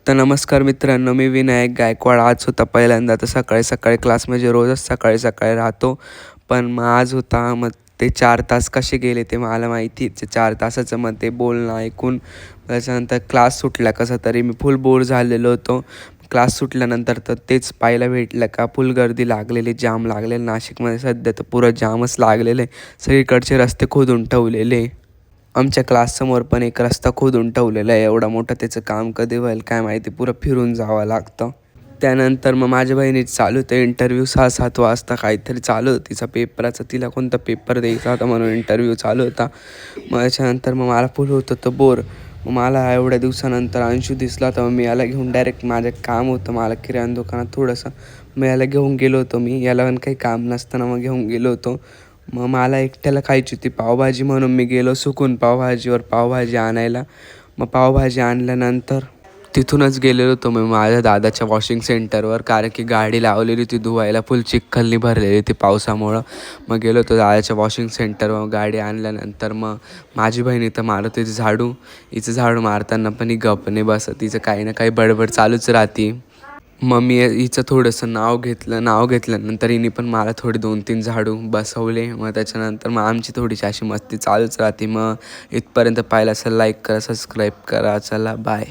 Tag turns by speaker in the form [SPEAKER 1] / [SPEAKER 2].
[SPEAKER 1] तर नमस्कार मित्रांनो, मी विनायक गायकवाड. आज होता पहिल्यांदा तर सकाळी सकाळी क्लास म्हणजे रोजच सकाळी सकाळी राहतो. पण मग आज होता, मग ते 4 तास कसे गेले ते मला माहिती. ते 4 तासाचं मग ते बोलणं ऐकून त्याच्यानंतर क्लास सुटला कसा तरी मी फुल बोर झालेलो होतो. क्लास सुटल्यानंतर तर तेच पाहायला भेटलं का फुल गर्दी लागलेली, जाम लागलेलं. नाशिकमध्ये सध्या तर पुरं जामच लागलेलं आहे. सगळीकडचे रस्ते खोदून ठेवलेले. आमच्या क्लाससमोर पण एक रस्ता खोदून ठेवलेला आहे. एवढा मोठा त्याचं काम कधी होईल काय माहिती. पुरं फिरून जावं लागतं. त्यानंतर मग माझ्या बहिणीचं चालू होतं इंटरव्ह्यू 6-7 वाजता काहीतरी चालू होतं तिचा पेपराचा. तिला कोणता पेपर द्यायचा होता म्हणून इंटरव्ह्यू चालू होता. मग त्याच्यानंतर मग मला फुल होत होतं बोर. मग मला एवढ्या दिवसानंतर अंशू दिसला तर मग मी याला घेऊन डायरेक्ट माझं काम होतं मला किराणा दुकानात थोडंसं. मग याला घेऊन गेलो होतो मी. याला पण काही काम नसताना मग घेऊन गेलो होतो. मग मला एकट्याला खायची होती पावभाजी म्हणून मी गेलो सुकून पावभाजीवर पावभाजी आणायला. मग पावभाजी आणल्यानंतर तिथूनच गेलेलो होतो मी माझ्या दादाच्या वॉशिंग सेंटरवर, कारण की गाडी लावलेली होती धुवायला. फुल चिखलनी भरलेली होती पावसामुळं. मग गेलो होतो दादाच्या वॉशिंग सेंटरवर. गाडी आणल्यानंतर मग माझी बहीण इथं मारत होती झाडू. हिचं झाडू मारताना पण ही गप्प नाही बसत. तिचं काही ना काही बडबड चालूच राहते. मग मी हिचं थोडंसं नाव घेतल्यानंतर हिने पण मला थोडे 2-3 झाडू बसवले. मग त्याच्यानंतर मग आमची थोडीशी अशी मस्ती चालूच राहते. मग इथपर्यंत पाहिलं असेल लाईक करा, सबस्क्राईब करा. चला बाय.